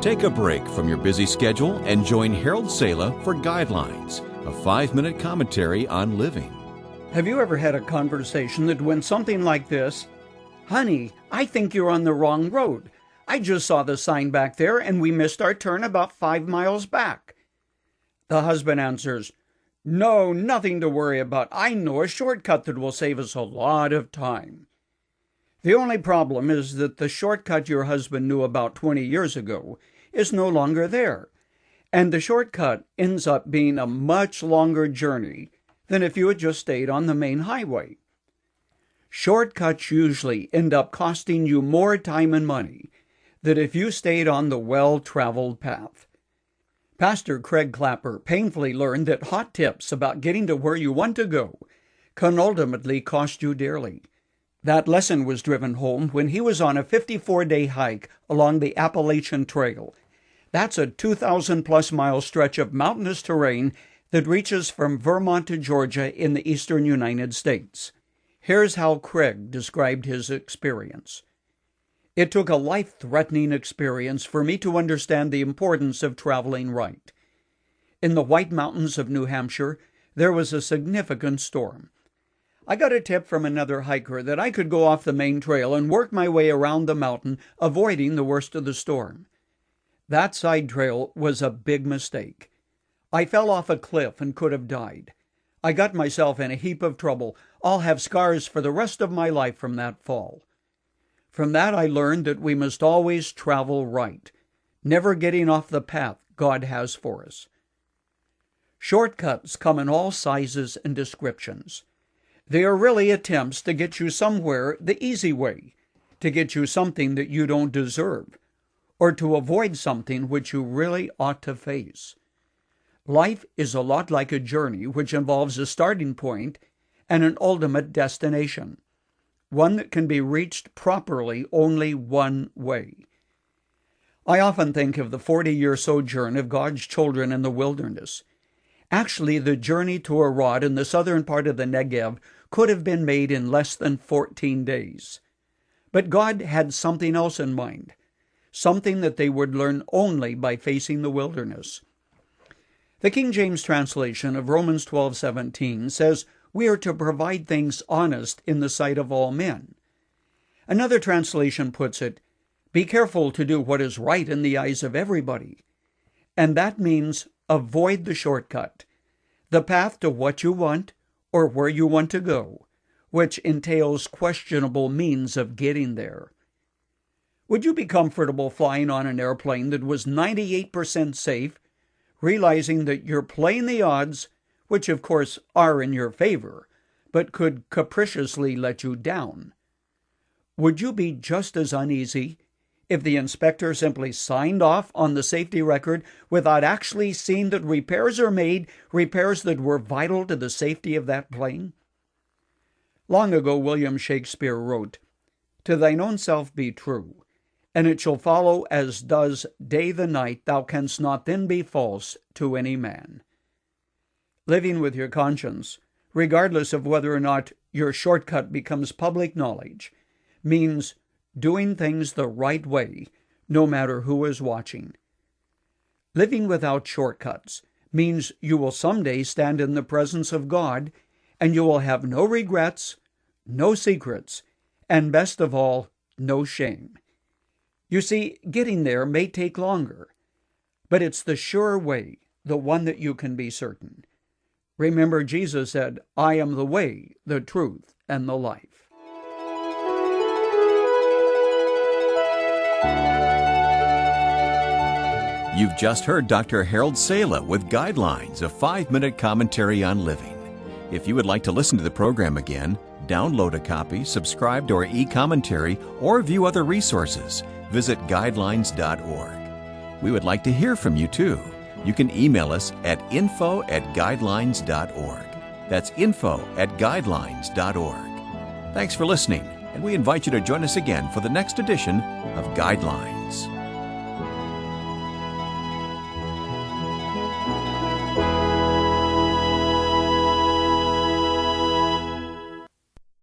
Take a break from your busy schedule and join Harold Sala for Guidelines, a 5-minute commentary on living. Have you ever had a conversation that went something like this? "Honey, I think you're on the wrong road. I just saw the sign back there and we missed our turn about 5 miles back." The husband answers, "No, nothing to worry about. I know a shortcut that will save us a lot of time." The only problem is that the shortcut your husband knew about 20 years ago is no longer there, and the shortcut ends up being a much longer journey than if you had just stayed on the main highway. Shortcuts usually end up costing you more time and money than if you stayed on the well-traveled path. Pastor Craig Clapper painfully learned that hot tips about getting to where you want to go can ultimately cost you dearly. That lesson was driven home when he was on a 54-day hike along the Appalachian Trail. That's a 2,000-plus mile stretch of mountainous terrain that reaches from Vermont to Georgia in the eastern United States. Here's how Craig described his experience. "It took a life-threatening experience for me to understand the importance of traveling right. In the White Mountains of New Hampshire, there was a significant storm. I got a tip from another hiker that I could go off the main trail and work my way around the mountain, avoiding the worst of the storm. That side trail was a big mistake. I fell off a cliff and could have died. I got myself in a heap of trouble. I'll have scars for the rest of my life from that fall. From that I learned that we must always travel right, never getting off the path God has for us." Shortcuts come in all sizes and descriptions. They are really attempts to get you somewhere the easy way, to get you something that you don't deserve, or to avoid something which you really ought to face. Life is a lot like a journey which involves a starting point and an ultimate destination, one that can be reached properly only one way. I often think of the 40-year sojourn of God's children in the wilderness. Actually, the journey to Arad in the southern part of the Negev could have been made in less than 14 days. But God had something else in mind, something that they would learn only by facing the wilderness. The King James translation of Romans 12:17 says, "We are to provide things honest in the sight of all men." Another translation puts it, "Be careful to do what is right in the eyes of everybody." And that means avoid the shortcut, the path to what you want or where you want to go, which entails questionable means of getting there. Would you be comfortable flying on an airplane that was 98% safe, realizing that you're playing the odds, which of course are in your favor, but could capriciously let you down? Would you be just as uneasy if the inspector simply signed off on the safety record without actually seeing that repairs are made, repairs that were vital to the safety of that plane? Long ago, William Shakespeare wrote, "To thine own self be true, and it shall follow as does day the night, thou canst not then be false to any man." Living with your conscience, regardless of whether or not your shortcut becomes public knowledge, means doing things the right way, no matter who is watching. Living without shortcuts means you will someday stand in the presence of God, and you will have no regrets, no secrets, and best of all, no shame. You see, getting there may take longer, but it's the sure way, the one that you can be certain. Remember, Jesus said, "I am the way, the truth, and the life." You've just heard Dr. Harold Sala with Guidelines, a 5-minute commentary on living. If you would like to listen to the program again, download a copy, subscribe to our e-commentary, or view other resources, visit guidelines.org. We would like to hear from you too. You can email us at info@guidelines.org. That's info@guidelines.org. Thanks for listening, and we invite you to join us again for the next edition of Guidelines.